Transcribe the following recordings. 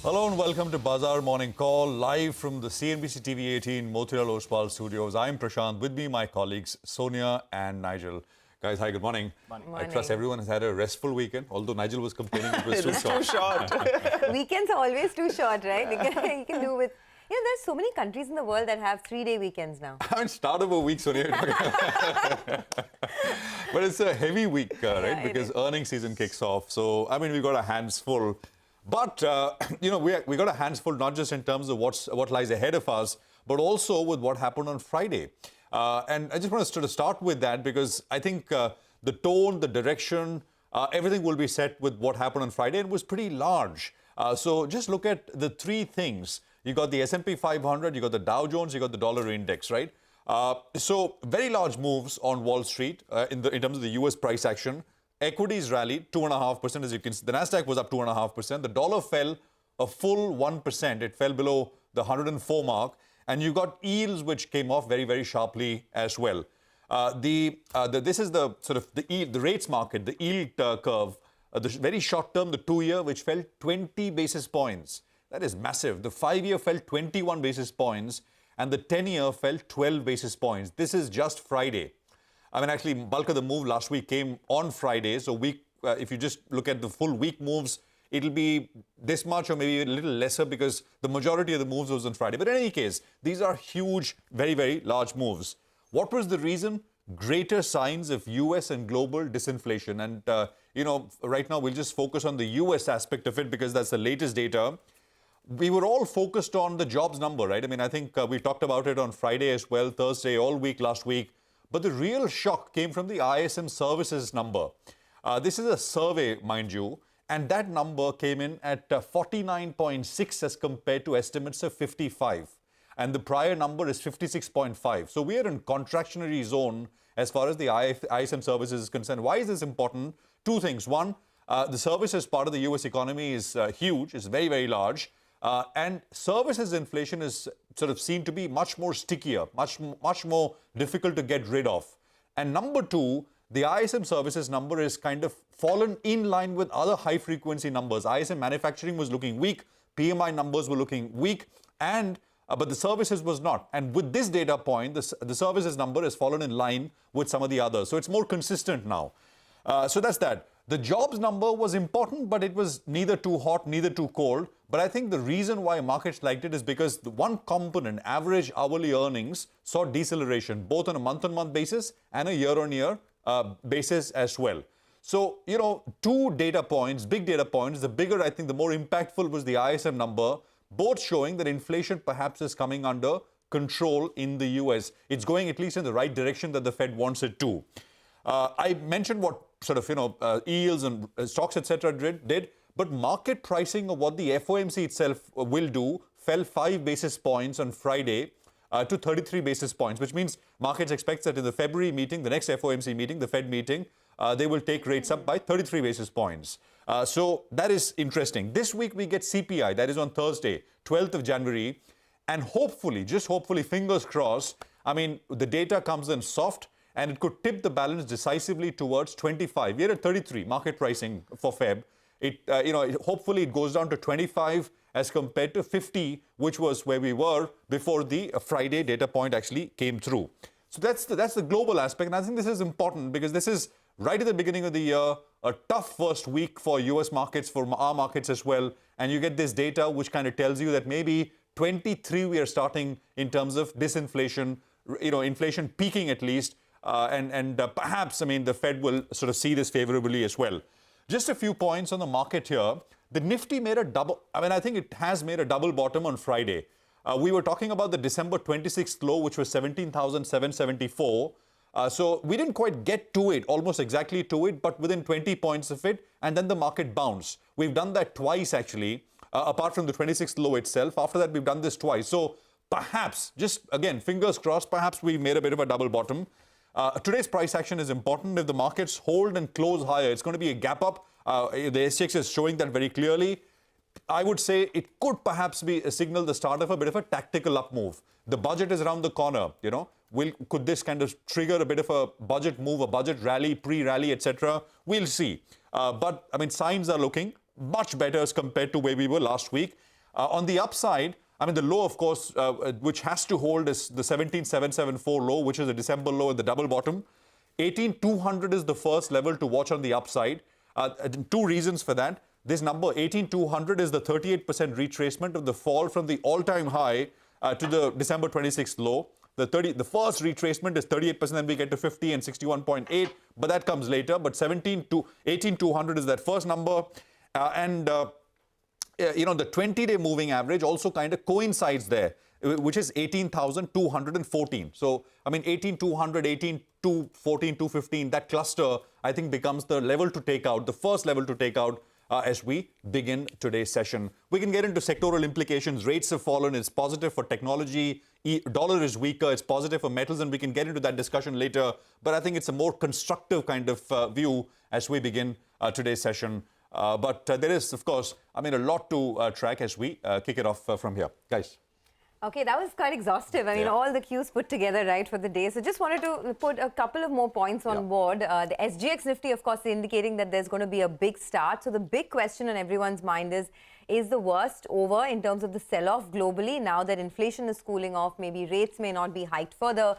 Hello and welcome to Bazaar Morning Call, live from the CNBC-TV18 Motilal Oswal studios. I'm Prashant. With me, my colleagues Sonia and Nigel. Guys, hi, good morning. Morning. I trust everyone has had a restful weekend, although Nigel was complaining it was too short. Too short. Weekends are always too short, right? You can do with... there's so many countries in the world that have 3-day weekends now. I mean, start of a week, Sonia. But it's a heavy week, right? Yeah, because earnings season kicks off. So, I mean, we've got our hands full. But, we got our hands full not just in terms of what lies ahead of us, but also with what happened on Friday. And I just want to start with that because I think the tone, the direction, everything will be set with what happened on Friday. It was pretty large. So just look at the three things. You got the S&P 500, you got the Dow Jones, you got the dollar index, right? So very large moves on Wall Street in terms of the US price action. Equities rallied 2.5%, as you can see. The Nasdaq was up 2.5%. The dollar fell a full 1%. It fell below the 104 mark. And you got yields which came off very, very sharply as well. This is the sort of the rates market, the yield curve. The very short term, the 2-year, which fell 20 basis points. That is massive. The 5-year fell 21 basis points. And the 10-year fell 12 basis points. This is just Friday. I mean, actually, bulk of the move last week came on Friday. So if you just look at the full week moves, it'll be this much or maybe a little lesser because the majority of the moves was on Friday. But in any case, these are huge, very, very large moves. What was the reason? Greater signs of US and global disinflation. And, right now we'll just focus on the US aspect of it because that's the latest data. We were all focused on the jobs number, right? I mean, I think we talked about it on Friday as well, Thursday, all week last week. But the real shock came from the ISM services number. This is a survey, mind you, and that number came in at 49.6 as compared to estimates of 55. And the prior number is 56.5. So we are in contractionary zone as far as the ISM services is concerned. Why is this important? Two things. One, the services part of the US economy is huge, it's very, very large. And services inflation is sort of seen to be much more stickier, much more difficult to get rid of. And number two, the ISM services number is kind of fallen in line with other high-frequency numbers. ISM manufacturing was looking weak, PMI numbers were looking weak, but the services was not. And with this data point, the services number has fallen in line with some of the others. So it's more consistent now. So that's that. The jobs number was important, but it was neither too hot, neither too cold. But I think the reason why markets liked it is because the one component, average hourly earnings, saw deceleration, both on a month-on-month basis and a year-on-year basis as well. So, two data points, big data points. The bigger, I think, the more impactful was the ISM number, both showing that inflation perhaps is coming under control in the US. It's going at least in the right direction that the Fed wants it to. I mentioned what sort of, yields and stocks, etc. did, but market pricing of what the FOMC itself will do fell 5 basis points on Friday to 33 basis points, which means markets expect that in the February meeting, the next FOMC meeting, the Fed meeting, they will take rates up by 33 basis points. So that is interesting. This week we get CPI, that is on Thursday, 12th of January, and hopefully, just hopefully, fingers crossed, I mean, the data comes in soft, and it could tip the balance decisively towards 25. We're at 33 market pricing for Feb. Hopefully it goes down to 25 as compared to 50, which was where we were before the Friday data point actually came through. So that's the global aspect, and I think this is important because this is right at the beginning of the year, a tough first week for US markets, for our markets as well, and you get this data which kind of tells you that maybe 23 we are starting in terms of disinflation, inflation peaking at least. Perhaps, I mean, the Fed will sort of see this favorably as well. Just a few points on the market here. The Nifty made a double, I think it has made a double bottom on Friday. We were talking about the December 26th low, which was 17,774. So we didn't quite get to it, almost exactly to it, but within 20 points of it, and then the market bounced. We've done that twice, actually, apart from the 26th low itself. After that, we've done this twice. So perhaps, just again, fingers crossed, perhaps we made a bit of a double bottom. Today's price action is important. If the markets hold and close higher, it's going to be a gap up. The SJVN is showing that very clearly. I would say it could perhaps be a signal, the start of a bit of a tactical up move. The budget is around the corner, Could this kind of trigger a bit of a budget move, a budget rally, pre-rally, etc.? We'll see. But, signs are looking much better as compared to where we were last week. On the upside, I mean, the low, of course, which has to hold is the 17,774 low, which is a December low at the double bottom. 18,200 is the first level to watch on the upside. Two reasons for that. This number, 18,200, is the 38% retracement of the fall from the all-time high to the December 26th low. The first retracement is 38%, then we get to 50 and 61.8, but that comes later. But 18,200 is that first number. The 20-day moving average also kind of coincides there, which is 18,214. So, I mean, 18,200, 18,214, 215, that cluster, I think, becomes the level to take out, the first level to take out as we begin today's session. We can get into sectoral implications. Rates have fallen. It's positive for technology. Dollar is weaker. It's positive for metals, and we can get into that discussion later. But I think it's a more constructive kind of view as we begin today's session. But there is, of course, I mean, a lot to track as we kick it off from here. Guys. Okay, that was quite exhaustive. I mean, all the cues put together, right, for the day. So just wanted to put a couple of more points on board. The SGX Nifty, of course, indicating that there's going to be a big start. So the big question on everyone's mind is the worst over in terms of the sell-off globally? Now that inflation is cooling off, maybe rates may not be hiked further.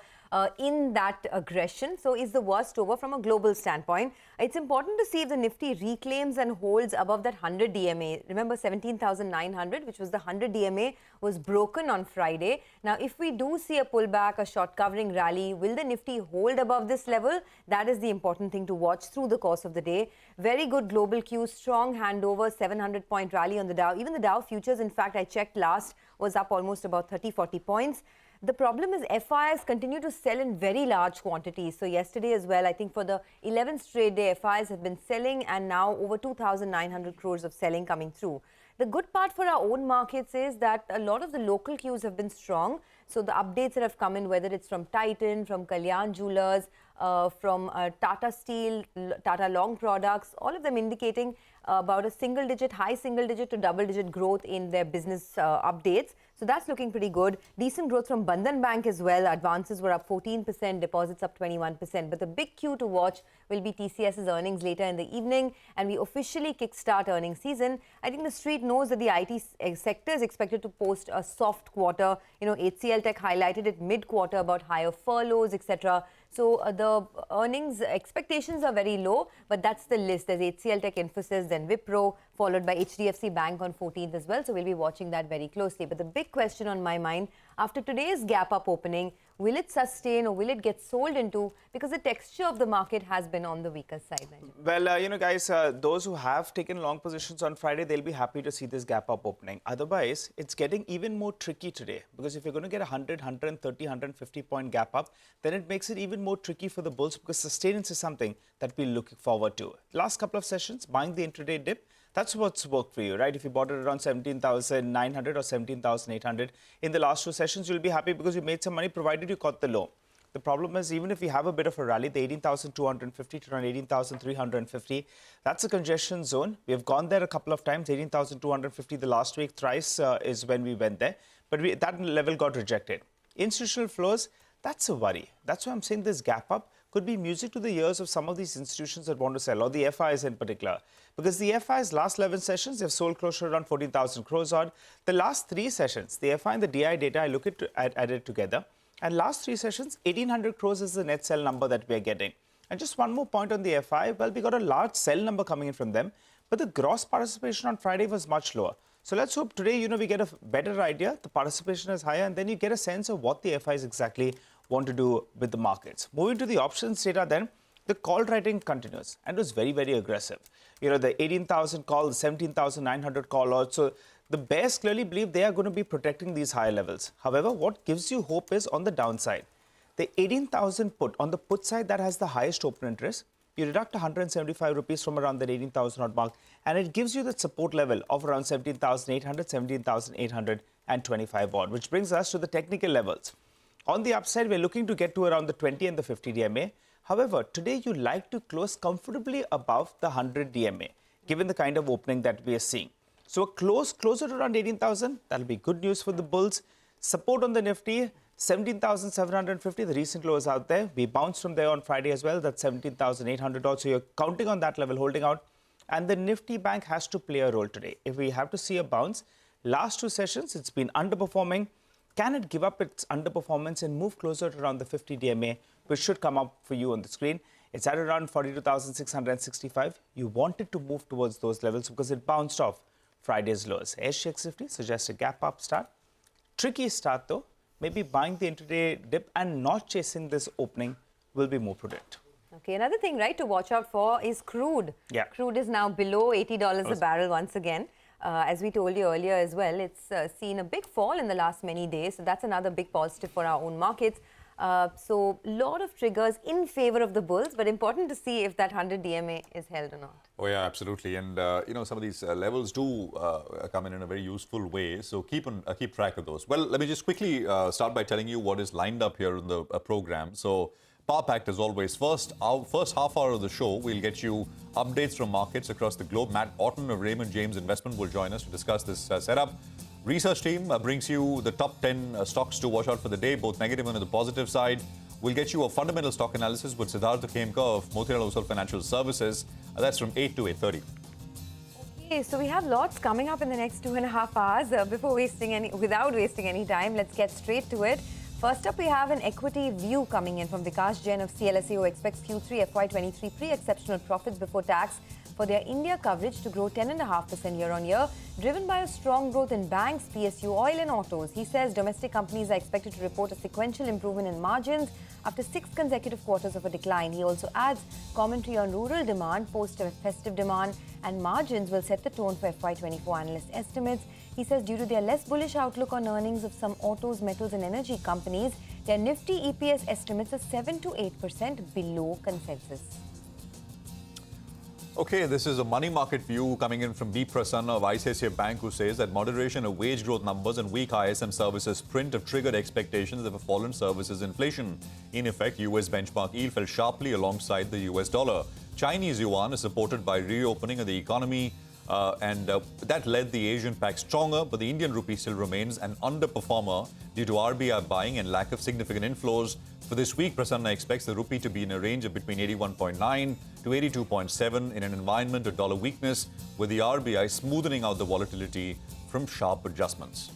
In that aggression. So is the worst over from a global standpoint? It's important to see if the Nifty reclaims and holds above that 100 DMA. Remember, 17,900, which was the 100 DMA, was broken on Friday. Now, if we do see a pullback, a short covering rally, will the Nifty hold above this level? That is the important thing to watch through the course of the day. Very good global cues, strong handover, 700-point rally on the Dow. Even the Dow futures, in fact, I checked last, was up almost about 30-40 points. The problem is FIs continue to sell in very large quantities. So yesterday as well, I think for the 11th straight day, FIs have been selling, and now over 2,900 crores of selling coming through. The good part for our own markets is that a lot of the local cues have been strong. So the updates that have come in, whether it's from Titan, from Kalyan Jewelers, from Tata Steel, Tata Long Products, all of them indicating about a single-digit, high single-digit to double-digit growth in their business updates. So that's looking pretty good. Decent growth from Bandhan Bank as well. Advances were up 14%, deposits up 21%. But the big cue to watch will be TCS's earnings later in the evening, and we officially kickstart earnings season. I think the street knows that the IT sector is expected to post a soft quarter. You know, HCL Tech highlighted it mid-quarter about higher furloughs, etc. So the earnings expectations are very low, but that's the list. There's HCL Tech, Infosys, then Wipro, followed by HDFC Bank on 14th as well. So we'll be watching that very closely. But the big question on my mind, after today's gap up opening, will it sustain or will it get sold into? Because the texture of the market has been on the weaker side. Well, guys, those who have taken long positions on Friday, they'll be happy to see this gap up opening. Otherwise, it's getting even more tricky today. Because if you're going to get 100, 130, 150 point gap up, then it makes it even more tricky for the bulls, because sustenance is something that we're looking forward to. Last couple of sessions, buying the intraday dip, that's what's worked for you, right? If you bought it around 17,900 or 17,800 in the last two sessions, you'll be happy because you made some money provided you caught the low. The problem is, even if we have a bit of a rally, the 18,250 to around 18,350, that's a congestion zone. We have gone there a couple of times. 18,250 the last week, thrice is when we went there. But that level got rejected. Institutional flows, that's a worry. That's why I'm saying this gap up could be music to the ears of some of these institutions that want to sell, or the FIs in particular. Because the FIs last 11 sessions, they've sold close to around 14,000 crores odd. The last three sessions, the FI and the DI data, I look at it together. And last three sessions, 1,800 crores is the net sell number that we're getting. And just one more point on the FI, well, we got a large sell number coming in from them, but the gross participation on Friday was much lower. So let's hope today, we get a better idea. The participation is higher, and then you get a sense of what the FIs exactly want to do with the markets. Moving to the options data then, the call writing continues and was very, very aggressive. The 18,000 call, the 17,900 call also. The bears clearly believe they are going to be protecting these higher levels. However, what gives you hope is on the downside. The 18,000 put, on the put side, that has the highest open interest. You deduct 175 rupees from around that 18,000 odd mark, and it gives you that support level of around 17,800, 17,825 odd, which brings us to the technical levels. On the upside, we're looking to get to around the 20 and the 50 DMA. However, today you like to close comfortably above the 100 DMA, given the kind of opening that we are seeing. So a closer to around 18,000, that'll be good news for the bulls. Support on the Nifty, 17,750, the recent low is out there. We bounced from there on Friday as well, that's 17,800 odd. So you're counting on that level, holding out. And the Nifty Bank has to play a role today. If we have to see a bounce, Last two sessions, it's been underperforming. Can it give up its underperformance and move closer to around the 50 DMA, which should come up for you on the screen? It's at around 42,665. You want it to move towards those levels because it bounced off Friday's lows. SJX Nifty suggests a gap up start. Tricky start though. Maybe buying the intraday dip and not chasing this opening will be more prudent. Okay, another thing, right, to watch out for is crude. Yeah. Crude is now below $80 a barrel once again. As we told you earlier as well, it's seen a big fall in the last many days. So that's another big positive for our own markets. So a lot of triggers in favor of the bulls, but important to see if that 100 DMA is held or not. Oh yeah, absolutely. And you know, some of these levels do come in a very useful way. So keep track of those. Well, let me just quickly start by telling you what is lined up here in the program. So Power Packed as always. Our first half hour of the show, we'll get you updates from markets across the globe. Matt Orton of Raymond James Investment will join us to discuss this setup. Research team brings you the top 10 stocks to watch out for the day, both negative and on the positive side. We'll get you a fundamental stock analysis with Siddhartha Khemka of Motilal Oswal Financial Services. That's from 8 to 8:30. Okay, so we have lots coming up in the next 2.5 hours. Without wasting any time, let's get straight to it. First up, we have an equity view coming in from Vikas Jain of CLSA, who expects Q3 FY23 pre-exceptional profits before tax for their India coverage to grow 10.5% year-on-year, driven by a strong growth in banks, PSU, oil and autos. He says domestic companies are expected to report a sequential improvement in margins after 6 consecutive quarters of a decline. He also adds commentary on rural demand, post-festive demand, and margins will set the tone for FY24 analyst estimates. He says due to their less bullish outlook on earnings of some autos, metals and energy companies, their Nifty EPS estimates are 7 to 8% below consensus. Okay, this is a money market view coming in from B. Prasanna of ICICI Bank, who says that moderation of wage growth numbers and weak ISM services print have triggered expectations of a fall in services inflation. In effect, US benchmark yield fell sharply alongside the US dollar. Chinese yuan is supported by reopening of the economy, and that led the Asian pack stronger, but the Indian rupee still remains an underperformer due to RBI buying and lack of significant inflows. For this week, Prasanna expects the rupee to be in a range of between 81.9 to 82.7 in an environment of dollar weakness, with the RBI smoothing out the volatility from sharp adjustments.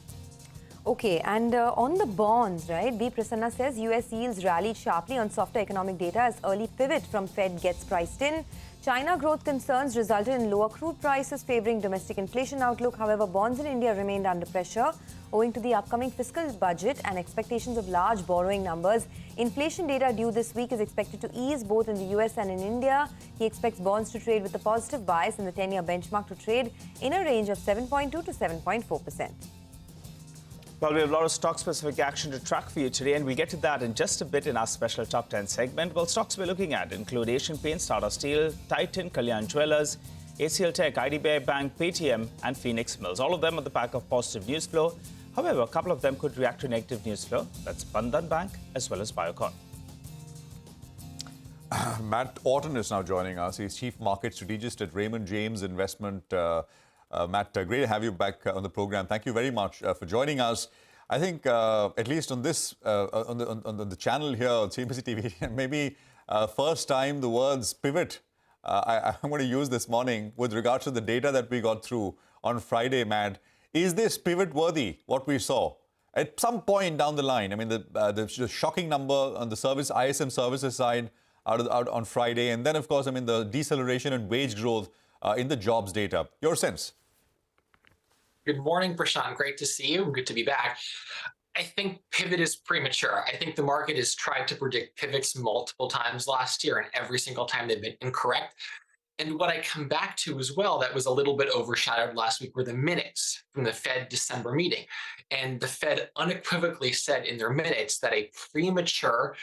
Okay, and on the bonds, right, B. Prasanna says US yields rallied sharply on softer economic data as early pivot from Fed gets priced in. China growth concerns resulted in lower crude prices favouring domestic inflation outlook. However, bonds in India remained under pressure owing to the upcoming fiscal budget and expectations of large borrowing numbers. Inflation data due this week is expected to ease both in the US and in India. He expects bonds to trade with a positive bias and the 10-year benchmark to trade in a range of 7.2 to 7.4%. Well, we have a lot of stock-specific action to track for you today, and we'll get to that in just a bit in our special Top 10 segment. Well, stocks we're looking at include Asian Paints, Tata Steel, Titan, Kalyan Jewellers, ACL Tech, IDBI Bank, Paytm, and Phoenix Mills. All of them on the back of positive news flow. However, a couple of them could react to negative news flow. That's Bandhan Bank as well as Biocon. Matt Orton is now joining us. He's Chief Market Strategist at Raymond James Investment. Matt, great to have you back on the program. Thank you very much for joining us. I think, at least on this, on the channel here on CNBC-TV18, maybe first time the words pivot I'm going to use this morning with regards to the data that we got through on Friday, Matt. Is this pivot worthy, what we saw? At some point down the line, I mean, the shocking number on the ISM services side out on Friday, and then, of course, I mean, the deceleration in wage growth in the jobs data. Your sense? Good morning, Prashant. Great to see you. Good to be back. I think pivot is premature. I think the market has tried to predict pivots multiple times last year, and every single time they've been incorrect. And what I come back to as well that was a little bit overshadowed last week were the minutes from the Fed December meeting. And the Fed unequivocally said in their minutes that a premature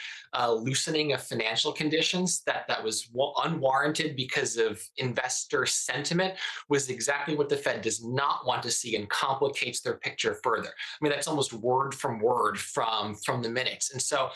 loosening of financial conditions that was unwarranted because of investor sentiment was exactly what the Fed does not want to see and complicates their picture further. I mean, that's almost word from word from the minutes. And so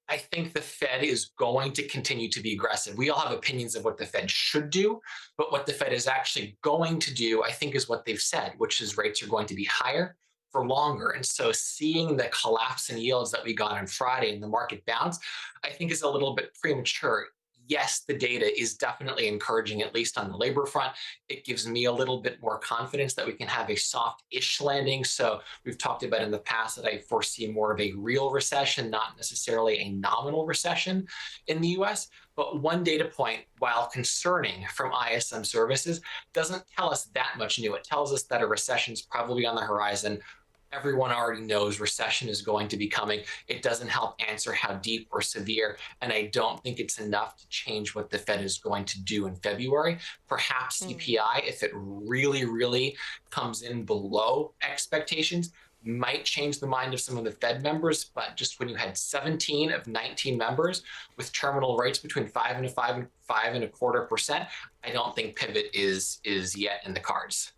I think the Fed is going to continue to be aggressive. We all have opinions of what the Fed should do, but what the Fed is actually going to do, I think, is what they've said, which is rates are going to be higher for longer. And so seeing the collapse in yields that we got on Friday and the market bounce, I think is a little bit premature. yes, the data is definitely encouraging, at least on the labor front. It gives me a little bit more confidence that we can have a soft-ish landing. So we've talked about in the past that I foresee more of a real recession, not necessarily a nominal recession in the US. But one data point, while concerning from ISM services, doesn't tell us that much new. It tells us that a recession is probably on the horizon. Everyone already knows recession is going to be coming. It doesn't help answer how deep or severe, and I don't think it's enough to change what the Fed is going to do in February. Perhaps CPI, if it really, really comes in below expectations, might change the mind of some of the Fed members, but just when you had 17 of 19 members with terminal rates between 5.25%, I don't think pivot is yet in the cards.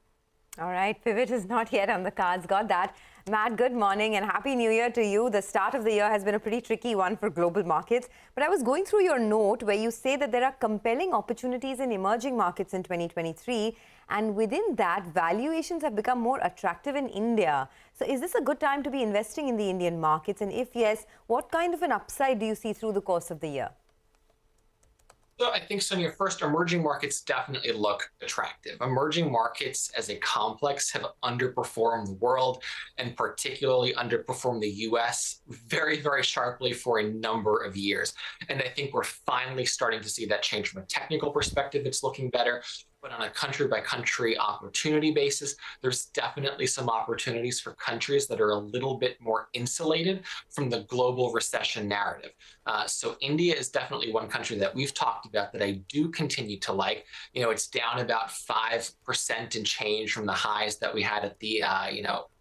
All right, pivot is not yet on the cards. Got that. Matt, good morning and Happy New Year to you. The start of the year has been a pretty tricky one for global markets. But I was going through your note where you say that there are compelling opportunities in emerging markets in 2023. And within that, valuations have become more attractive in India. So is this a good time to be investing in the Indian markets? And if yes, what kind of an upside do you see through the course of the year? So I think, Sonia, first, emerging markets definitely look attractive. Emerging markets as a complex have underperformed the world and particularly underperformed the US very, very sharply for a number of years. And I think we're finally starting to see that change from a technical perspective. It's looking better. But on a country-by-country opportunity basis, there's definitely some opportunities for countries that are a little bit more insulated from the global recession narrative. So India is definitely one country that we've talked about that I do continue to like. You know, it's down about 5% and change from the highs that we had at the,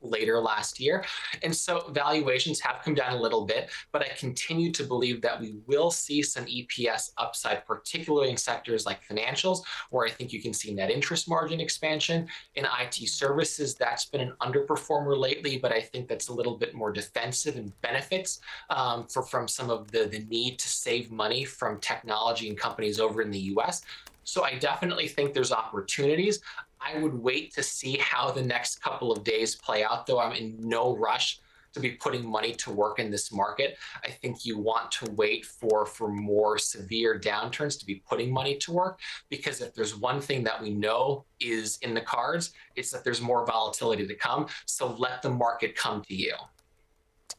later last year. And so valuations have come down a little bit, but I continue to believe that we will see some EPS upside, particularly in sectors like financials, where I think you can see net interest margin expansion. In IT services, that's been an underperformer lately, but I think that's a little bit more defensive and benefits from some of the need to save money from technology and companies over in the US. So I definitely think there's opportunities. I would wait to see how the next couple of days play out, though I'm in no rush to be putting money to work in this market. I think you want to wait for more severe downturns to be putting money to work, because if there's one thing that we know is in the cards, it's that there's more volatility to come. So let the market come to you.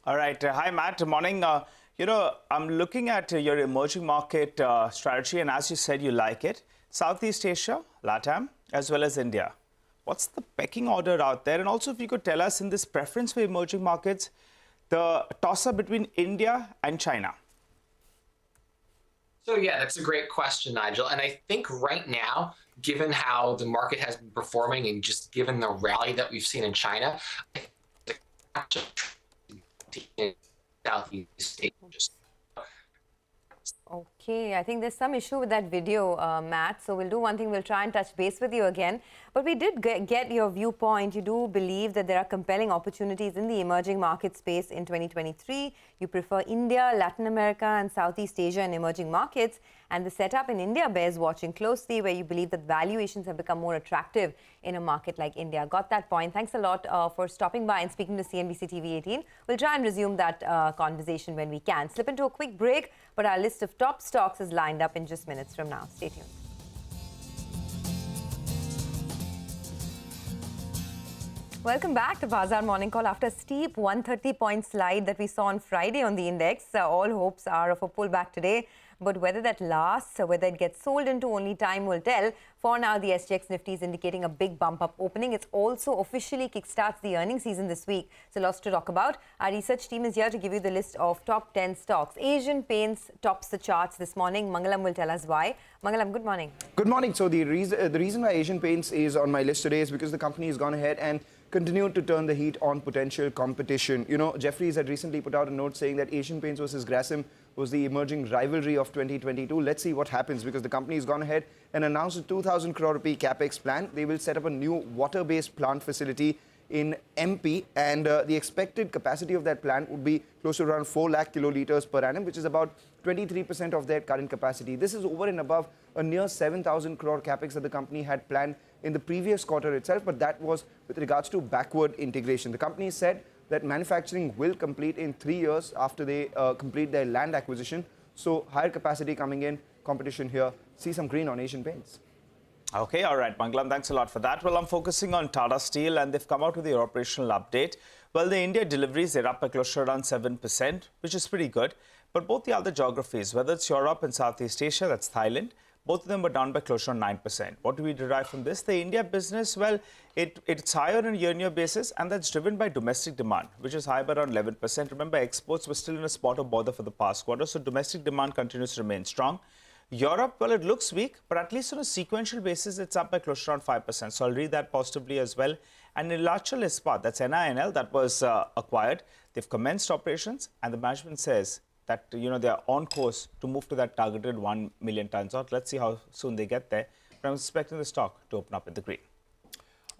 All right. Hi, Matt. Good morning. I'm looking at your emerging market strategy, and as you said, you like it. Southeast Asia, LATAM, as well as India. What's the pecking order out there? And also, if you could tell us in this preference for emerging markets, the toss-up between India and China. So yeah, that's a great question, Nigel. And I think right now, given how the market has been performing and just given the rally that we've seen in China, Southeast Asia. Okay, I think there's some issue with that video, Matt. So we'll do one thing. We'll try and touch base with you again. But we did get your viewpoint. You do believe that there are compelling opportunities in the emerging market space in 2023. You prefer India, Latin America, and Southeast Asia and emerging markets. And the setup in India bears watching closely, where you believe that valuations have become more attractive in a market like India. Got that point. Thanks a lot for stopping by and speaking to CNBC-TV18. We'll try and resume that conversation when we can. Slip into a quick break, but our list of top stocks is lined up in just minutes from now. Stay tuned. Welcome back to Bazaar Morning Call. After a steep 130-point slide that we saw on Friday on the index, all hopes are of a pullback today. But whether that lasts or whether it gets sold into, only time will tell. For now, the SGX Nifty is indicating a big bump-up opening. It's also officially kickstarts the earnings season this week. So lots to talk about. Our research team is here to give you the list of top 10 stocks. Asian Paints tops the charts this morning. Mangalam will tell us why. Mangalam, good morning. Good morning. So the reason why Asian Paints is on my list today is because the company has gone ahead and continued to turn the heat on potential competition. You know, Jefferies had recently put out a note saying that Asian Paints versus Grasim was the emerging rivalry of 2022. Let's see what happens, because the company has gone ahead and announced a 2,000 crore rupee capex plan. They will set up a new water-based plant facility in MP, and the expected capacity of that plant would be close to around 4 lakh kiloliters per annum, which is about 23% of their current capacity. This is over and above a near 7,000 crore capex that the company had planned in the previous quarter itself, but that was with regards to backward integration. The company said that manufacturing will complete in 3 years after they complete their land acquisition. So higher capacity coming in, competition here. See some green on Asian Paints. Okay, all right, Mangalam, thanks a lot for that. Well, I'm focusing on Tata Steel, and they've come out with their operational update. Well, the India deliveries, they're up by close to around 7%, which is pretty good. But both the other geographies, whether it's Europe and Southeast Asia, that's Thailand, both of them were down by close to 9%. What do we derive from this? The India business, well, it's higher on a year-on-year basis, and that's driven by domestic demand, which is high by around 11%. Remember, exports were still in a spot of bother for the past quarter, so domestic demand continues to remain strong. Europe, well, it looks weak, but at least on a sequential basis, it's up by close to around 5%. So I'll read that positively as well. And Nilachal Ispat, that's NINL, that was acquired. They've commenced operations, and the management says that, they are on course to move to that targeted 1 million tons out. Let's see how soon they get there. But I'm expecting the stock to open up in the green.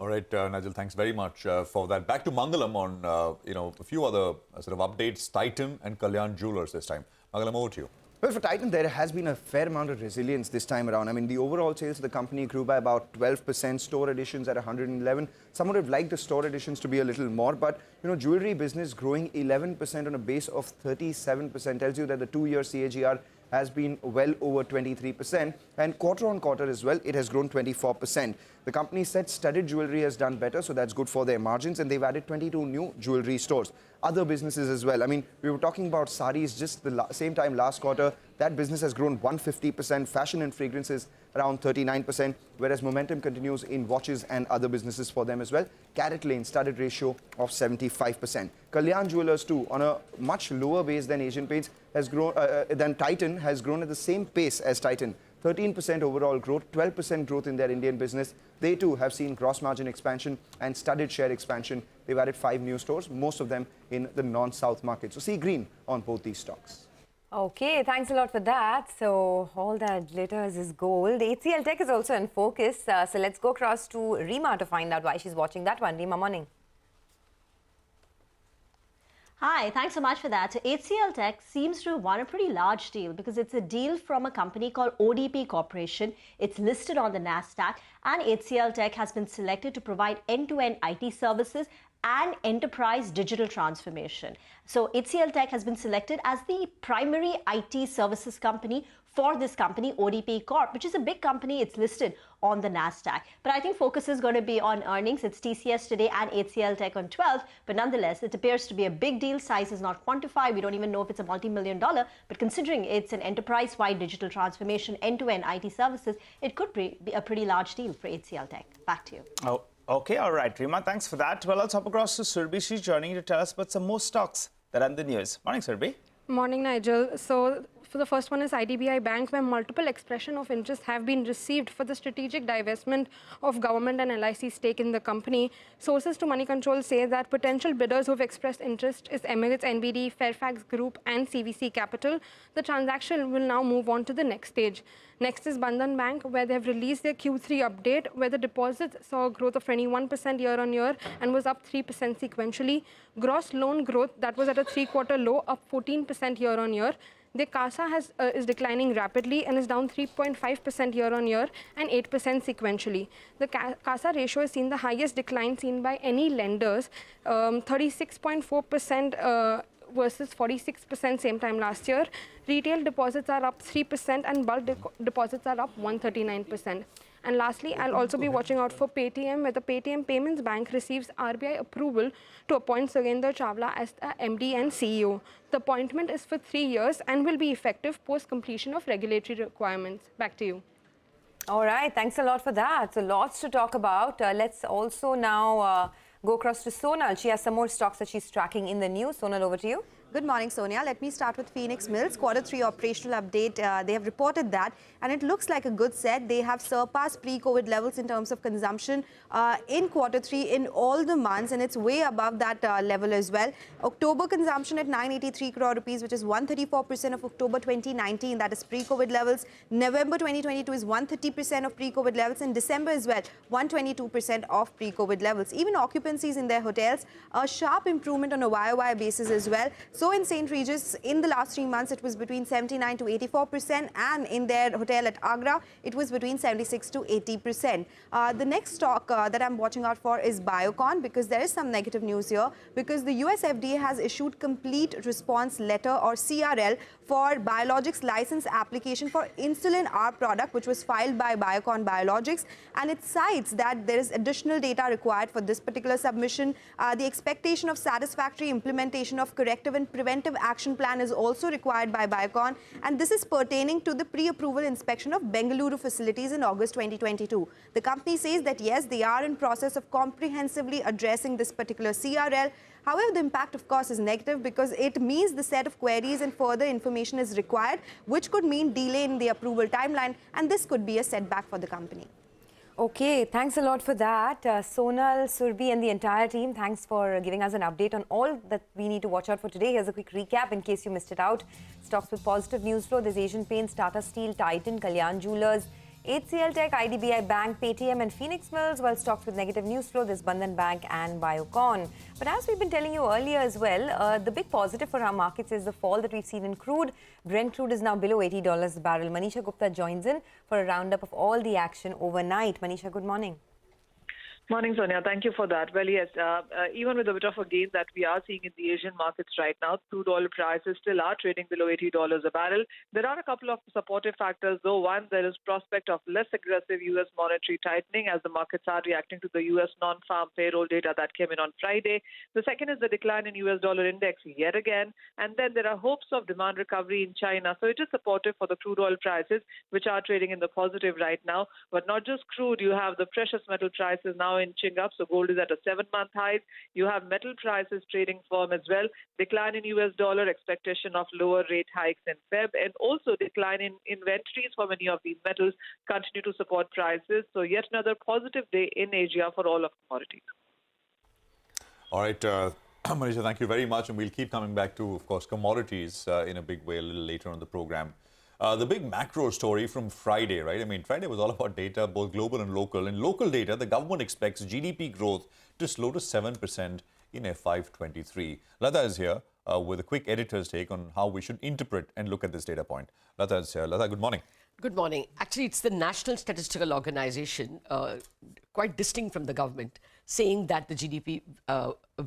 All right, Nigel, thanks very much for that. Back to Mangalam on, a few other sort of updates, Titan and Kalyan Jewelers this time. Mangalam, over to you. Well, for Titan, there has been a fair amount of resilience this time around. I mean, the overall sales of the company grew by about 12%, store additions at 111. Some would have liked the store additions to be a little more, but, jewelry business growing 11% on a base of 37% tells you that the 2-year CAGR has been well over 23%, and quarter on quarter as well, it has grown 24%. The company said studded jewelry has done better, so that's good for their margins, and they've added 22 new jewelry stores. Other businesses as well. I mean, we were talking about sarees just the same time last quarter. That business has grown 150%, fashion and fragrances around 39%, whereas momentum continues in watches and other businesses for them as well. Carat Lane studded ratio of 75%. Kalyan Jewelers too, on a much lower base than Asian Paints, has grown than Titan, has grown at the same pace as Titan. 13% overall growth, 12% growth in their Indian business. They too have seen gross margin expansion and studded share expansion. They've added 5 new stores, most of them in the non-South market. So see green on both these stocks. Okay, thanks a lot for that. So all that glitters is gold. HCL Tech is also in focus. So let's go across to Reema to find out why she's watching that one. Reema, morning. Hi, thanks so much for that. So HCL Tech seems to have won a pretty large deal because it's a deal from a company called ODP Corporation. It's listed on the NASDAQ, and HCL Tech has been selected to provide end-to-end IT services and enterprise digital transformation. So HCL Tech has been selected as the primary IT services company for this company, ODP Corp, which is a big company. It's listed on the NASDAQ. But I think focus is going to be on earnings. It's TCS today and HCL Tech on 12. But nonetheless, it appears to be a big deal. Size is not quantified. We don't even know if it's a multi-million-dollar. But considering it's an enterprise-wide digital transformation, end-to-end IT services, it could be a pretty large deal for HCL Tech. Back to you. Oh, okay. All right, Reema, thanks for that. Well, let's hop across to Surbhi. She's joining to tell us about some more stocks that are in the news. Morning, Surbhi. Morning, Nigel. So the first one is IDBI Bank, where multiple expression of interest have been received for the strategic divestment of government and LIC stake in the company. Sources to Money Control say that potential bidders who have expressed interest is Emirates NBD, Fairfax Group and CVC Capital. The transaction will now move on to the next stage. Next is Bandhan Bank, where they have released their Q3 update, where the deposits saw a growth of 21% year-on-year and was up 3% sequentially. Gross loan growth, that was at a 3-quarter low, up 14% year-on-year. The CASA is declining rapidly and is down 3.5% year-on-year and 8% sequentially. The CASA ratio has seen the highest decline seen by any lenders, 36.4% versus 46% same time last year. Retail deposits are up 3% and bulk deposits are up 139%. And lastly, I'll also be watching out for Paytm, where the Paytm Payments Bank receives RBI approval to appoint Surendra Chawla as the MD and CEO. The appointment is for 3 years and will be effective post-completion of regulatory requirements. Back to you. All right, thanks a lot for that. So lots to talk about. Let's also now go across to Sonal. She has some more stocks that she's tracking in the news. Sonal, over to you. Good morning, Sonia. Let me start with Phoenix Mills. Quarter 3 operational update. They have reported that, and it looks like a good set. They have surpassed pre-COVID levels in terms of consumption in quarter 3 in all the months, and it's way above that level as well. October consumption at 983 crore rupees, which is 134% of October 2019. That is pre-COVID levels. November 2022 is 130% of pre-COVID levels. In December as well, 122% of pre-COVID levels. Even occupancies in their hotels, a sharp improvement on a YOY basis as well. So So in St. Regis, in the last 3 months, it was between 79 to 84%, and in their hotel at Agra, it was between 76 to 80%. The next stock that I'm watching out for is Biocon, because there is some negative news here, because the US FDA has issued complete response letter, or CRL, for biologics license application for insulin R product, which was filed by Biocon Biologics, and it cites that there is additional data required for this particular submission. The expectation of satisfactory implementation of corrective and preventive action plan is also required by Biocon, and this is pertaining to the pre-approval inspection of Bengaluru facilities in August 2022. The company says that yes, they are in process of comprehensively addressing this particular CRL. However, the impact, of course, is negative because it means the set of queries and further information is required, which could mean delay in the approval timeline, and this could be a setback for the company. Okay, thanks a lot for that. Sonal, Surbi and the entire team, thanks for giving us an update on all that we need to watch out for today. Here's a quick recap in case you missed it out. Stocks with positive news flow. There's Asian Paints, Tata Steel, Titan, Kalyan Jewellers, HCL Tech, IDBI Bank, Paytm and Phoenix Mills, while stocks with negative news flow, there's Bandhan Bank and Biocon. But as we've been telling you earlier as well, the big positive for our markets is the fall that we've seen in crude. Brent crude is now below $80 a barrel. Manisha Gupta joins in for a roundup of all the action overnight. Manisha, good morning. Morning, Sonia. Thank you for that. Well, yes, even with a bit of a gain that we are seeing in the Asian markets right now, crude oil prices still are trading below $80 a barrel. There are a couple of supportive factors, though. One, there is prospect of less aggressive U.S. monetary tightening as the markets are reacting to the U.S. non-farm payroll data that came in on Friday. The second is the decline in U.S. dollar index yet again. And then there are hopes of demand recovery in China. So it is supportive for the crude oil prices, which are trading in the positive right now. But not just crude, you have the precious metal prices now inching up. So gold is at a 7-month high. You have metal prices trading firm as well. Decline in US dollar, expectation of lower rate hikes in Feb, and also decline in inventories for many of these metals continue to support prices. So yet another positive day in Asia for all of commodities. All right, Manisha, thank you very much. And we'll keep coming back to, of course, commodities in a big way a little later on the program. The big macro story from Friday, right? I mean, Friday was all about data, both global and local. In local data, the government expects GDP growth to slow to 7% in FY23. Lata is here with a quick editor's take on how we should interpret and look at this data point. Lata is here. Lata, good morning. Good morning. Actually, it's the National Statistical Organization, quite distinct from the government, saying that the GDP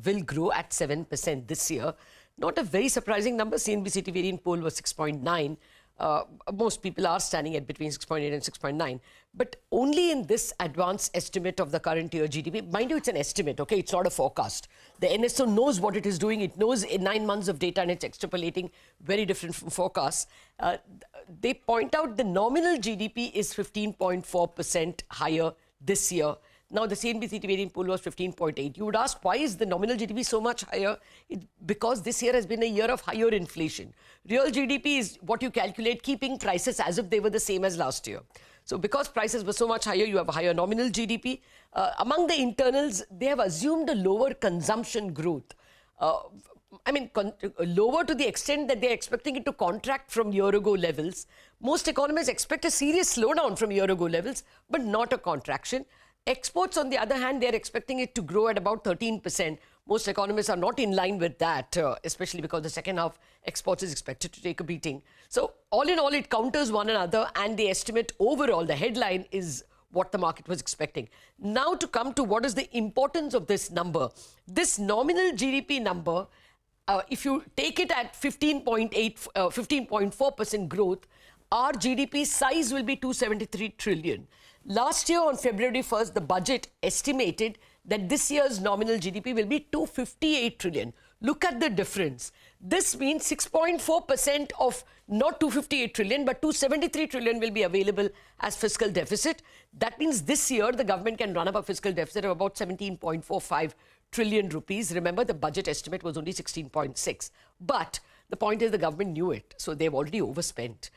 will grow at 7% this year. Not a very surprising number. CNBC-TV18 poll was 6.9. Most people are standing at between 6.8 and 6.9. But only in this advanced estimate of the current year GDP, mind you, it's an estimate, okay? It's not a forecast. The NSO knows what it is doing. It knows in 9 months of data and it's extrapolating very different from forecasts. They point out the nominal GDP is 15.4% higher this year. Now, the CNBC-TV18 poll was 15.8. You would ask, why is the nominal GDP so much higher? Because this year has been a year of higher inflation. Real GDP is what you calculate, keeping prices as if they were the same as last year. So because prices were so much higher, you have a higher nominal GDP. Among the internals, they have assumed a lower consumption growth. Lower to the extent that they're expecting it to contract from year-ago levels. Most economists expect a serious slowdown from year-ago levels, but not a contraction. Exports, on the other hand, they're expecting it to grow at about 13%. Most economists are not in line with that, especially because the second half exports is expected to take a beating. So all in all, it counters one another, and the estimate overall, the headline, is what the market was expecting. Now to come to what is the importance of this number. This nominal GDP number, if you take it at 15.4% growth, our GDP size will be 273 trillion. Last year on February 1st, the budget estimated that this year's nominal GDP will be 258 trillion. Look at the difference. This means 6.4% of not 258 trillion, but 273 trillion will be available as fiscal deficit. That means this year the government can run up a fiscal deficit of about 17.45 trillion rupees. Remember, the budget estimate was only 16.6. But the point is the government knew it, so they've already overspent.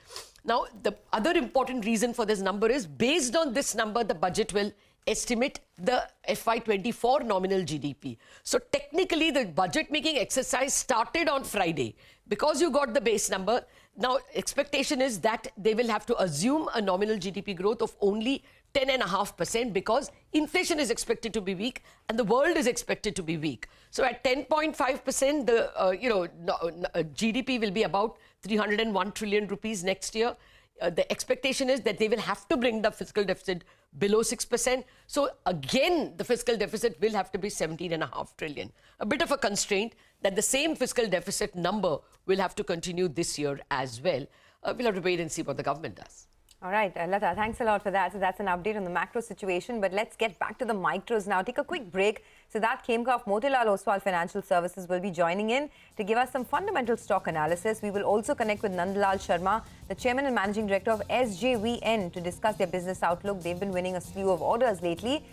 Now, the other important reason for this number is, based on this number, the budget will estimate the FY24 nominal GDP. So technically, the budget making exercise started on Friday. Because you got the base number, Now, expectation is that they will have to assume a nominal GDP growth of only 10.5% because inflation is expected to be weak and the world is expected to be weak. So at 10.5%, the GDP will be about 301 trillion rupees next year. The expectation is that they will have to bring the fiscal deficit below 6%. So again, the fiscal deficit will have to be 17.5 trillion. A bit of a constraint that the same fiscal deficit number will have to continue this year as well. We'll have to wait and see what the government does. All right, Lata, thanks a lot for that. So that's an update on the macro situation. But let's get back to the micros now. Take a quick break. Siddharth Khemka of Motilal Oswal Financial Services will be joining in to give us some fundamental stock analysis. We will also connect with Nandlal Sharma, the Chairman and Managing Director of SJVN, to discuss their business outlook. They've been winning a slew of orders lately.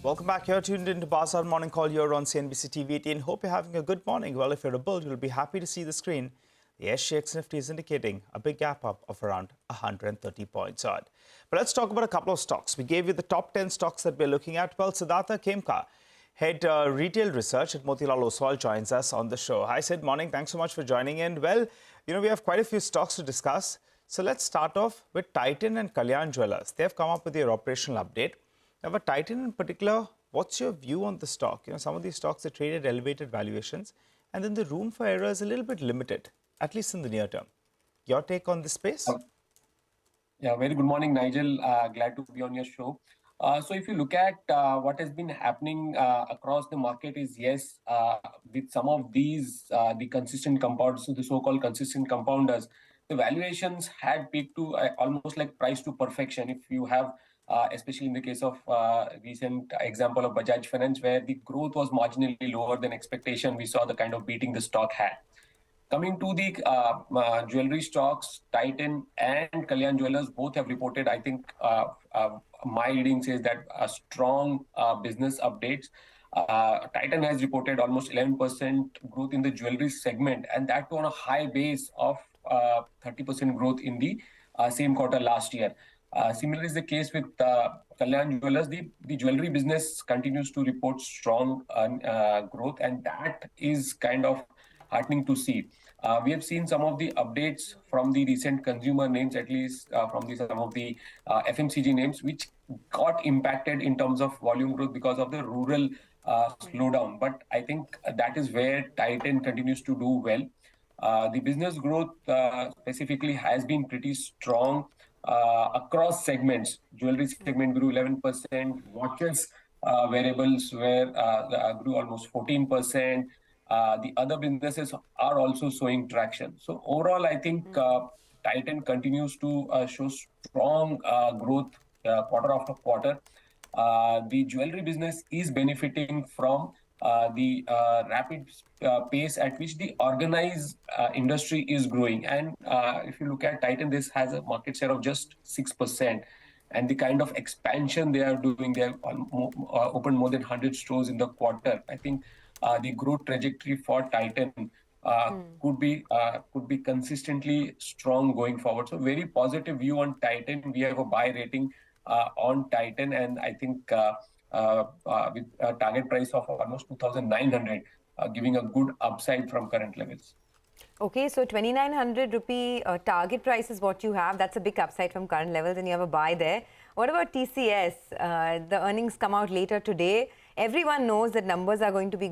Welcome back. You're tuned into Bazaar Morning Call here on CNBC-TV18. Hope you're having a good morning. Well, if you're a bull, you'll be happy to see the screen. The SJX Nifty is indicating a big gap up of around 130 points odd. But let's talk about a couple of stocks. We gave you the top 10 stocks that we're looking at. Well, Siddharth Khemka, Head Retail Research at Motilal Oswal, joins us on the show. Hi, Sid. Morning. Thanks so much for joining in. Well, we have quite a few stocks to discuss. So let's start off with Titan and Kalyan Jewellers. They've come up with their operational update. Now, for Titan in particular, what's your view on the stock? Some of these stocks are traded at elevated valuations, and then the room for error is a little bit limited, at least in the near term. Your take on this space? Yeah, very good morning, Nigel. Glad to be on your show. So if you look at what has been happening across the market is, yes, with some of these, the consistent compounders, so the so-called consistent compounders, the valuations had peaked to almost like price to perfection. If you have, especially in the case of recent example of Bajaj Finance, where the growth was marginally lower than expectation, we saw the kind of beating the stock had. Coming to the jewelry stocks, Titan and Kalyan Jewellers both have reported, I think, my reading says that strong business updates. Titan has reported almost 11% growth in the jewelry segment, and that on a high base of 30% growth in the same quarter last year. Similar is the case with Kalyan Jewellers. The jewelry business continues to report strong growth, and that is kind of heartening to see. We have seen some of the updates from the recent consumer names, at least from some of the FMCG names, which got impacted in terms of volume growth because of the rural slowdown. But I think that is where Titan continues to do well. The business growth specifically has been pretty strong across segments. Jewelry segment grew 11%, watches, wearables grew almost 14%. The other businesses are also showing traction. So overall, I think Titan continues to show strong growth quarter after quarter. The jewelry business is benefiting from the rapid pace at which the organized industry is growing. And if you look at Titan, this has a market share of just 6%. And the kind of expansion they are doing, they have opened more than 100 stores in the quarter. I think the growth trajectory for Titan could be consistently strong going forward. So very positive view on Titan. We have a buy rating on Titan, and I think with a target price of almost 2,900, giving a good upside from current levels. Okay, so 2,900 rupee target price is what you have. That's a big upside from current levels, and you have a buy there. What about TCS? The earnings come out later today. Everyone knows that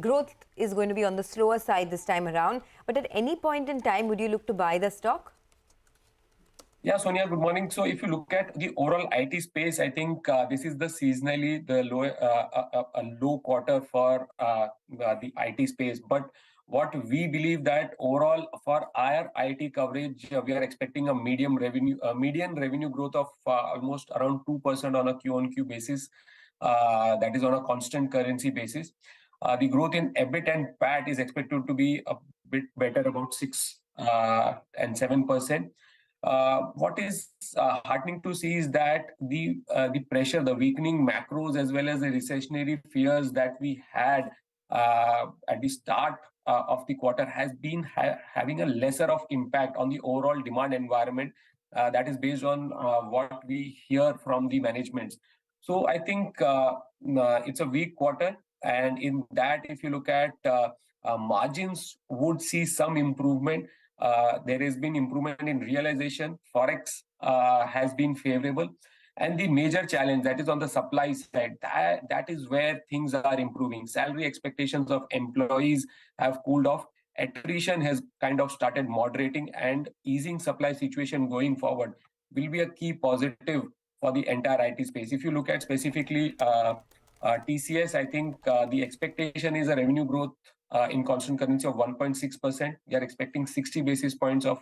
growth is going to be on the slower side this time around. But at any point in time, would you look to buy the stock? Yeah, Sonia, good morning. So if you look at the overall IT space, I think this is the seasonally a low quarter for the IT space. But what we believe that overall for our IT coverage, we are expecting a median revenue growth of almost around 2% on a Q-on-Q basis. That is on a constant currency basis. The growth in EBIT and PAT is expected to be a bit better, about 6 and 7%. What is heartening to see is that the pressure, the weakening macros, as well as the recessionary fears that we had at the start of the quarter has been having a lesser of impact on the overall demand environment. That is based on what we hear from the managements. So I think it's a weak quarter, and in that, if you look at margins, would see some improvement. There has been improvement in realization. Forex has been favorable. And the major challenge that is on the supply side, that is where things are improving. Salary expectations of employees have cooled off. Attrition has kind of started moderating, and easing supply situation going forward will be a key positive for the entire IT space. If you look at specifically TCS, I think the expectation is a revenue growth in constant currency of 1.6%. We are expecting 60 basis points of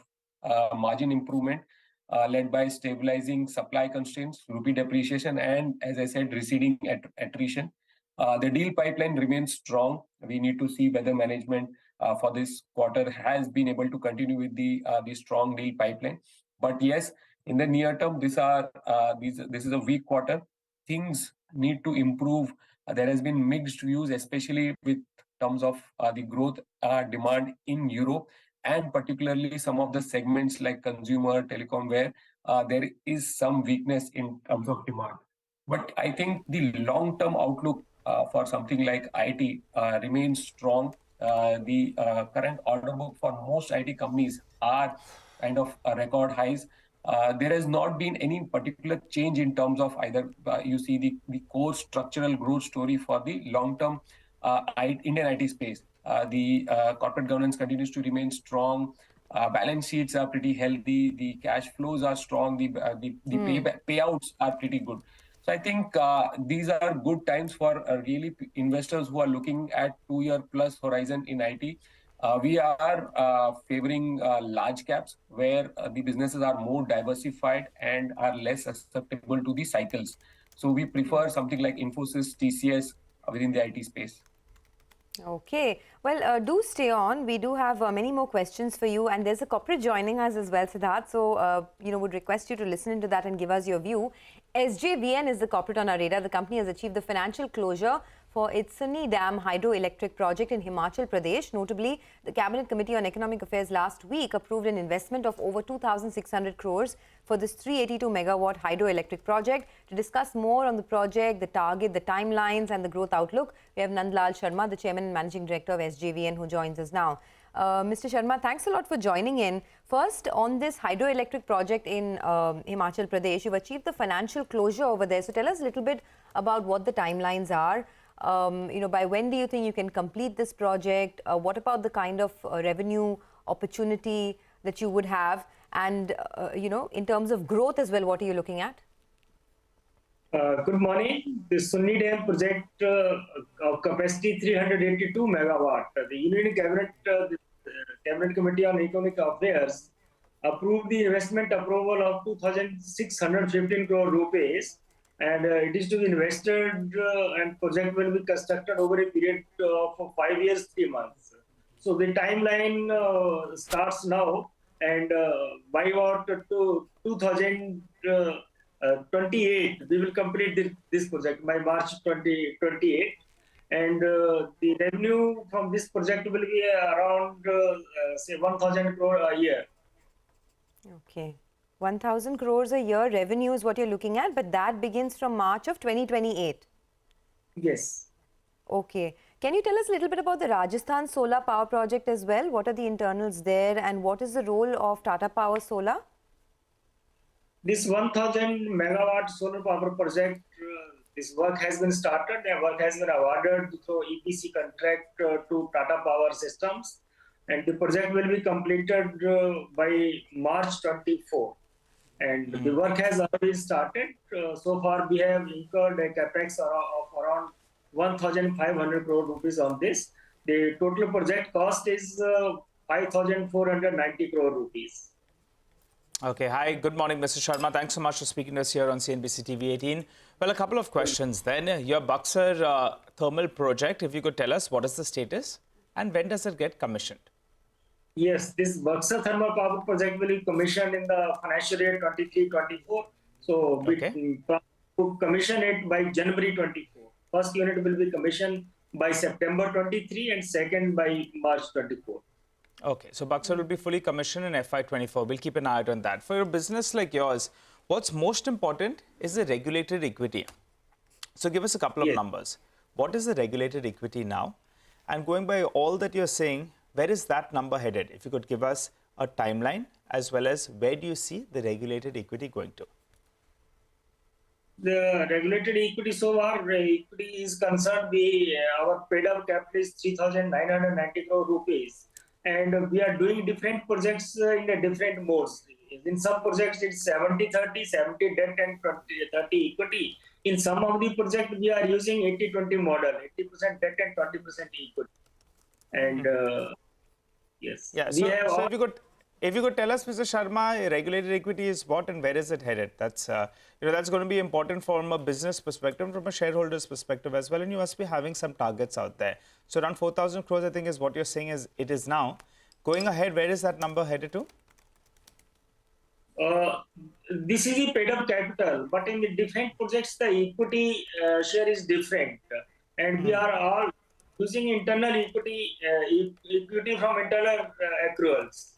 margin improvement, led by stabilizing supply constraints, rupee depreciation, and, as I said, receding attrition. The deal pipeline remains strong. We need to see whether management for this quarter has been able to continue with the strong deal pipeline. But yes, in the near term, this is a weak quarter. Things need to improve. There has been mixed views, especially with terms of the growth demand in Europe, and particularly some of the segments like consumer, telecom, where there is some weakness in terms of demand. But I think the long-term outlook for something like IT remains strong. The current order book for most IT companies are kind of record highs. There has not been any particular change in terms of either you see the core structural growth story for the long-term Indian IT space. The corporate governance continues to remain strong. Balance sheets are pretty healthy. The cash flows are strong. The payouts are pretty good. So I think these are good times for really investors who are looking at 2-year plus horizon in IT. We are favoring large caps where the businesses are more diversified and are less susceptible to the cycles. So we prefer something like Infosys, TCS within the IT space. Okay. Well, do stay on. We do have many more questions for you, and there's a corporate joining us as well, Siddharth. So, would request you to listen into that and give us your view. SJVN is the corporate on our radar. The company has achieved the financial closure for its Sunni Dam hydroelectric project in Himachal Pradesh. Notably, the Cabinet Committee on Economic Affairs last week approved an investment of over 2,600 crores for this 382 megawatt hydroelectric project. To discuss more on the project, the target, the timelines and the growth outlook, we have Nandlal Sharma, the Chairman and Managing Director of SJVN, who joins us now. Mr. Sharma, thanks a lot for joining in. First, on this hydroelectric project in Himachal Pradesh, you've achieved the financial closure over there. So tell us a little bit about what the timelines are. By when do you think you can complete this project? What about the kind of revenue opportunity that you would have? And, in terms of growth as well, what are you looking at? Good morning. The Sunni Dam project of capacity 382 megawatt. The Union Cabinet, the Cabinet Committee on Economic Affairs approved the investment approval of 2,615 crore rupees. And it is to be invested and project will be constructed over a period of 5 years, 3 months. So the timeline starts now, and by about 2028, we will complete this project by March 2028. And the revenue from this project will be around, say, 1,000 crore a year. Okay. 1,000 crores a year revenue is what you're looking at, but that begins from March of 2028. Yes. Okay. Can you tell us a little bit about the Rajasthan solar power project as well? What are the internals there, and what is the role of Tata Power Solar? This 1,000 megawatt solar power project, this work has been started. The work has been awarded through EPC contract to Tata Power Systems, and the project will be completed by March 24. And the work has already started. So far, we have incurred a capex of around 1,500 crore rupees on this. The total project cost is 5,490 crore rupees. Okay. Hi. Good morning, Mr. Sharma. Thanks so much for speaking to us here on CNBC-TV18. Well, a couple of questions then. Your Bazaar thermal project, if you could tell us what is the status and when does it get commissioned? Yes, this Bazaar thermal power project will be commissioned in the financial year 23-24. So we commission it by January 24. First unit will be commissioned by September 23 and second by March 24. Okay, so Bazaar will be fully commissioned in FY24. We'll keep an eye out on that. For a business like yours, what's most important is the regulated equity. So give us a couple of numbers. What is the regulated equity now? And going by all that you're saying, where is that number headed? If you could give us a timeline, as well as where do you see the regulated equity going to? The regulated equity, so our equity is concerned, our paid-up capital is 3,990 crore rupees, and we are doing different projects in a different modes. In some projects, it's 70-30, 70 debt and 30 equity. In some of the projects, we are using 80-20 model, 80% debt and 20% equity. And yes, Yeah. we So, have so if you could tell us, Mr. Sharma, regulated equity is what and where is it headed? That's that's going to be important from a business perspective, from a shareholder's perspective as well. And you must be having some targets out there. So around 4,000 crores, I think, is what you're saying is it is now. Going ahead, where is that number headed to? this is the paid-up capital, but in the different projects, the equity share is different, and we are all using internal equity, equity from internal accruals.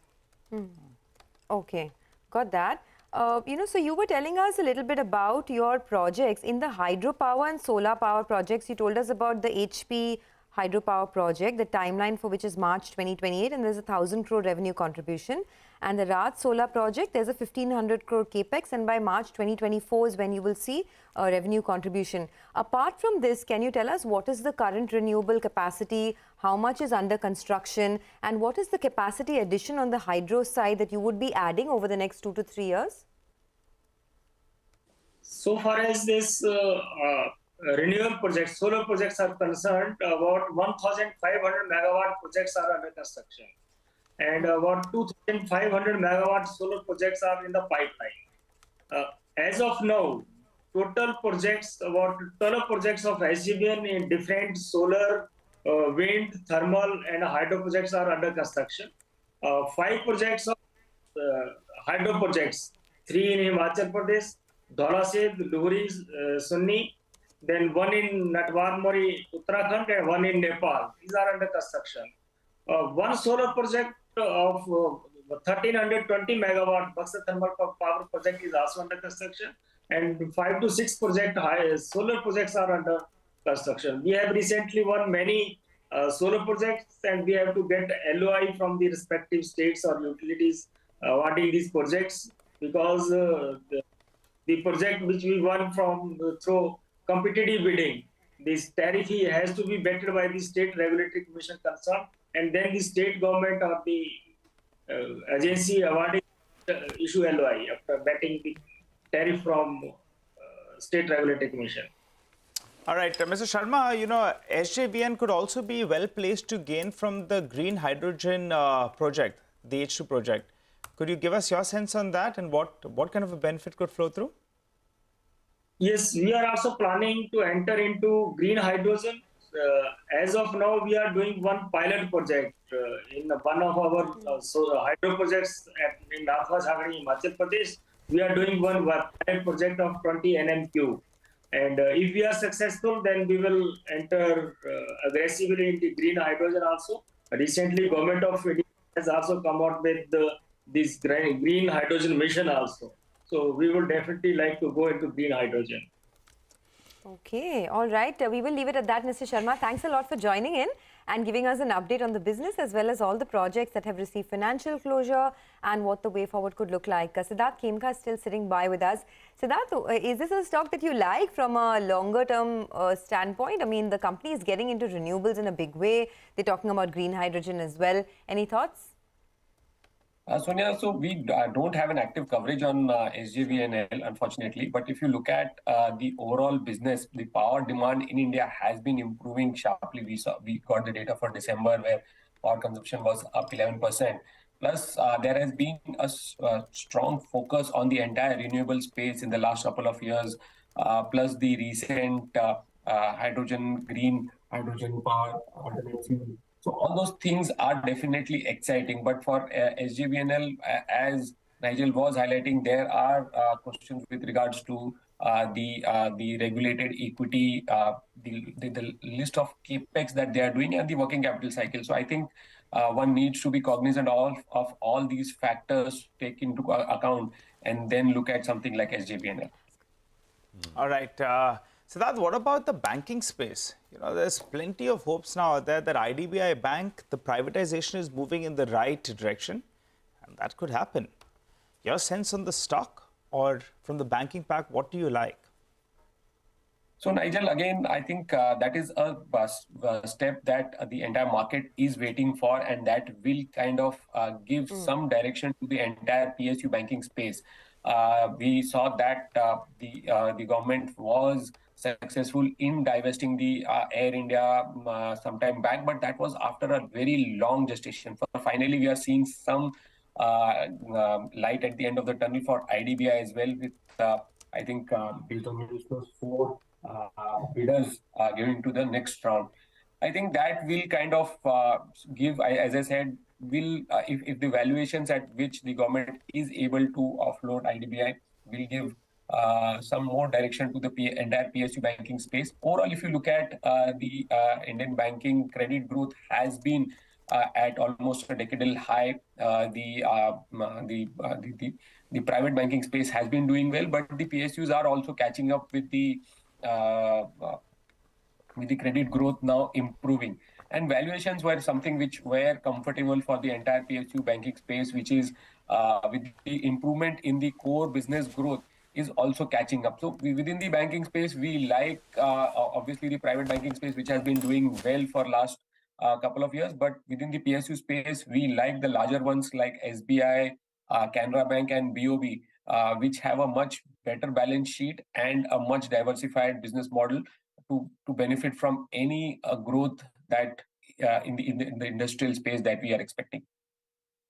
Okay, got that. So you were telling us a little bit about your projects in the hydropower and solar power projects. You told us about the HP hydropower project, the timeline for which is March 2028, and there's a 1,000 crore revenue contribution. And the Raj solar project, there's a 1,500 crore capex, and by March 2024 is when you will see a revenue contribution. Apart from this, can you tell us what is the current renewable capacity, how much is under construction, and what is the capacity addition on the hydro side that you would be adding over the next 2 to 3 years? So far as this renewable projects, solar projects are concerned, about 1,500 megawatt projects are under construction, and about 2,500 megawatt solar projects are in the pipeline. As of now, total projects, about 12 projects of SJVN in different solar, wind, thermal, and hydro projects are under construction. 5 projects of hydro projects, 3 in Himachal Pradesh, Dhaulasid, Luhri, Sunni, then 1 in Natwar Mori, Uttarakhand, and 1 in Nepal. These are under construction. 1 solar project of 1,320 megawatt Buxar thermal power project is also under construction, and 5 to 6 solar projects are under construction. We have recently won many solar projects, and we have to get LOI from the respective states or utilities awarding these projects, because the project which we won from through competitive bidding, this tariff has to be vetted by the state regulatory commission concerned, and then the state government or the agency awarding issue LOI after vetting the tariff from state regulatory commission. All right, Mr. Sharma, SJVN could also be well placed to gain from the green hydrogen project, the H2 project. Could you give us your sense on that, and what kind of a benefit could flow through? Yes, we are also planning to enter into green hydrogen. As of now, we are doing one pilot project in one of our hydro projects in Northwest Hagari, Himachal Pradesh. We are doing one pilot project of 20 NMQ. And if we are successful, then we will enter aggressively into green hydrogen also. Recently, Government of India has also come out with this green hydrogen mission also. So we will definitely like to go into green hydrogen. Okay, all right. We will leave it at that, Mr. Sharma. Thanks a lot for joining in and giving us an update on the business as well as all the projects that have received financial closure and what the way forward could look like. Siddharth Khemka is still sitting by with us. Siddharth, is this a stock that you like from a longer term standpoint? I mean, the company is getting into renewables in a big way. They're talking about green hydrogen as well. Any thoughts? Sonia, so we don't have an active coverage on SJVNL, unfortunately. But if you look at the overall business, the power demand in India has been improving sharply. We got the data for December where power consumption was up 11%. Plus, there has been a strong focus on the entire renewable space in the last couple of years. Plus, the recent green hydrogen power alternative. So all those things are definitely exciting. But for SJVNL, as Nigel was highlighting, there are questions with regards to the regulated equity, the list of capex that they are doing, and the working capital cycle. So I think one needs to be cognizant of all these factors, take into account, and then look at something like SJVNL. All right. Siddharth, what about the banking space? There's plenty of hopes now out there that IDBI Bank, the privatization is moving in the right direction. And that could happen. Your sense on the stock or from the banking pack, what do you like? So Nigel, again, I think that is a step that the entire market is waiting for, and that will kind of give some direction to the entire PSU banking space. We saw that the government was successful in divesting the Air India some time back, but that was after a very long gestation. Finally, we are seeing some light at the end of the tunnel for IDBI as well, with I think based on news, those four bidders going to the next round. I think that will kind of give, as I said, will if the valuations at which the government is able to offload IDBI will give some more direction to the entire PSU banking space. Overall, if you look at the Indian banking credit growth has been at almost a decadal high. The private banking space has been doing well, but the PSUs are also catching up with the credit growth now improving. And valuations were something which were comfortable for the entire PSU banking space, which is with the improvement in the core business growth is also catching up. So within the banking space, we like obviously the private banking space, which has been doing well for last couple of years. But within the PSU space, we like the larger ones like SBI, Canara Bank and BOB, which have a much better balance sheet and a much diversified business model to benefit from any growth that in the industrial space that we are expecting.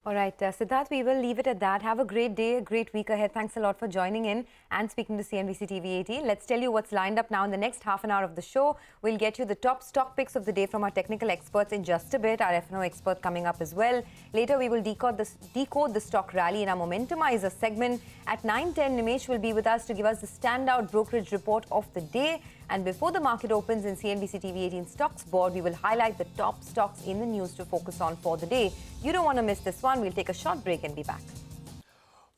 All right, Siddharth, we will leave it at that. Have a great day, a great week ahead. Thanks a lot for joining in and speaking to CNBC TV18. Let's tell you what's lined up now in the next half an hour of the show. We'll get you the top stock picks of the day from our technical experts in just a bit. Our F&O expert coming up as well. Later, we will decode the stock rally in our Momentumizer segment. At 9:10, Nimesh will be with us to give us the standout brokerage report of the day. And before the market opens in CNBC TV18 Stocks Board, we will highlight the top stocks in the news to focus on for the day. You don't want to miss this one. We'll take a short break and be back.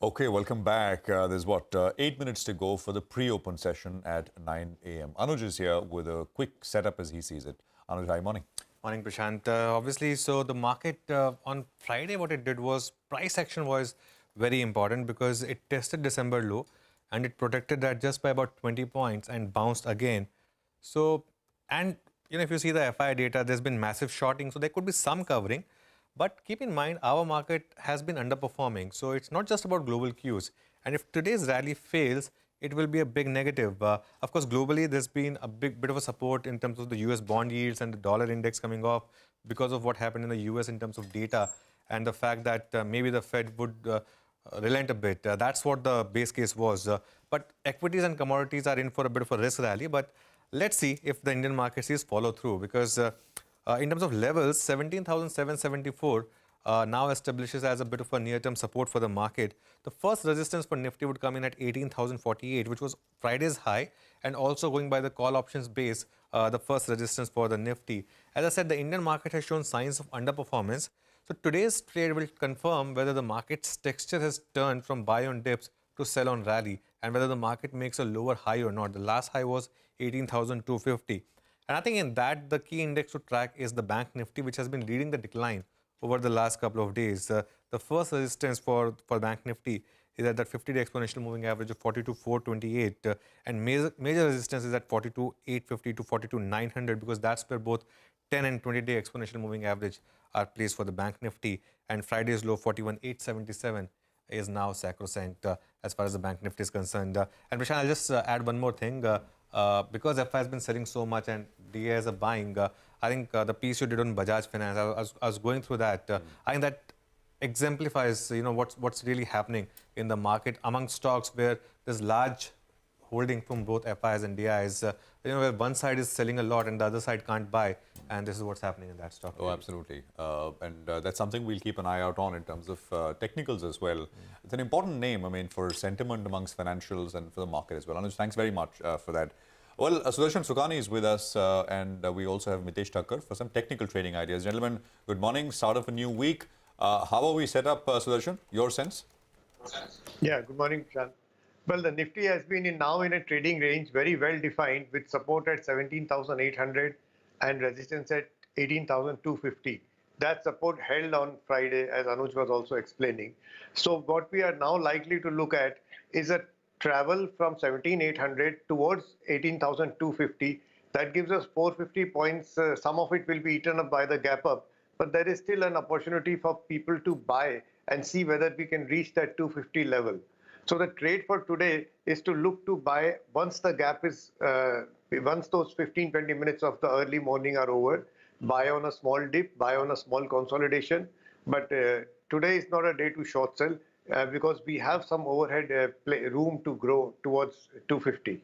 Okay, welcome back. There's 8 minutes to go for the pre-open session at 9 a.m. Anuj is here with a quick setup as he sees it. Anuj, hi, morning. Morning, Prashant. Obviously, so the market on Friday, what it did was price action was very important because it tested December low and it protected that just by about 20 points and bounced again. So, and if you see the FI data, there's been massive shorting, so there could be some covering. But keep in mind, our market has been underperforming. So it's not just about global cues. And if today's rally fails, it will be a big negative. Of course, globally, there's been a bit of a support in terms of the US bond yields and the dollar index coming off because of what happened in the US in terms of data and the fact that maybe the Fed would relent a bit. That's what the base case was. But equities and commodities are in for a bit of a risk rally. But let's see if the Indian market sees follow through because in terms of levels, 17,774 now establishes as a bit of a near-term support for the market. The first resistance for Nifty would come in at 18,048, which was Friday's high, and also going by the call options base, the first resistance for the Nifty. As I said, the Indian market has shown signs of underperformance. So today's trade will confirm whether the market's texture has turned from buy on dips to sell on rally and whether the market makes a lower high or not. The last high was 18,250. And I think in that, the key index to track is the Bank Nifty, which has been leading the decline over the last couple of days. The first resistance for Bank Nifty is at that 50-day exponential moving average of 42,428. And major resistance is at 42,850 to 42,900 because that's where both 10 and 20-day exponential moving average are placed for the Bank Nifty. And Friday's low, 41,877, is now sacrosanct as far as the Bank Nifty is concerned. And Prashant, I'll just add one more thing. Because FI has been selling so much and DAs are buying, I think the piece you did on Bajaj Finance, I was going through that. I think that exemplifies, what's really happening in the market among stocks where there's large holding from both FIs and DIs, where one side is selling a lot and the other side can't buy. And this is what's happening in that stock. Oh, absolutely. And that's something we'll keep an eye out on in terms of technicals as well. It's an important name, for sentiment amongst financials and for the market as well. Anuj, thanks very much for that. Well, Sudarshan Sukhani is with us and we also have Mitesh Thakkar for some technical trading ideas. Gentlemen, good morning. Start of a new week. How are we set up, Sudarshan? Your sense? Yeah, good morning, Prashant. Well, the Nifty has been now in a trading range, very well defined, with support at 17,800 and resistance at 18,250. That support held on Friday, as Anuj was also explaining. So what we are now likely to look at is a travel from 17,800 towards 18,250. That gives us 450 points. Some of it will be eaten up by the gap up, but there is still an opportunity for people to buy and see whether we can reach that 250 level. So the trade for today is to look to buy once the gap is, once those 15-20 minutes of the early morning are over, buy on a small dip, buy on a small consolidation. But today is not a day to short sell because we have some overhead room to grow towards 250.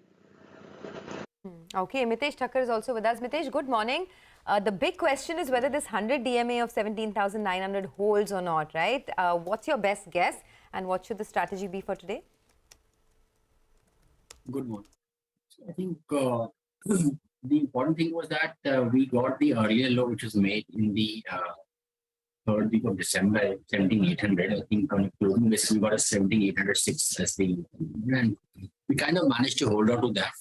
Okay, Mitesh Thakkar is also with us. Mitesh, good morning. The big question is whether this 100 DMA of 17,900 holds or not, right? What's your best guess and what should the strategy be for today? Good morning. So I think the important thing was that we got the earlier low which was made in the third week of December, 17,800. I think on a closing basis, we got a 17,806 as the, and we kind of managed to hold on to that.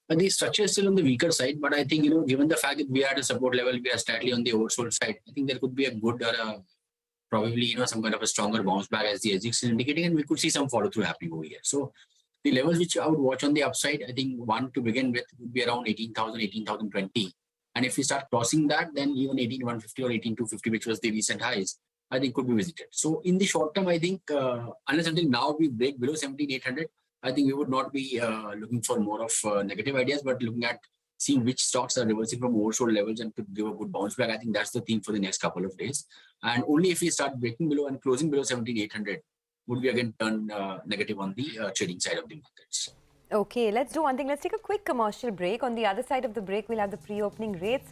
But the structure is still on the weaker side, but I think, given the fact that we are at a support level, we are slightly on the oversold side. I think there could be a good probably, some kind of a stronger bounce back as the SGX is indicating, and we could see some follow through happening over here. So the levels which I would watch on the upside, I think one to begin with would be around 18,000, 18,020. And if we start crossing that, then even 18,150 or 18,250, which was the recent highs, I think could be visited. So in the short term, I think unless until now we break below 17,800, I think we would not be looking for more of negative ideas, but looking at seeing which stocks are reversing from oversold levels and could give a good bounce back. I think that's the theme for the next couple of days. And only if we start breaking below and closing below 17,800 would we again turn negative on the trading side of the markets. Okay, let's do one thing. Let's take a quick commercial break. On the other side of the break, we'll have the pre-opening rates.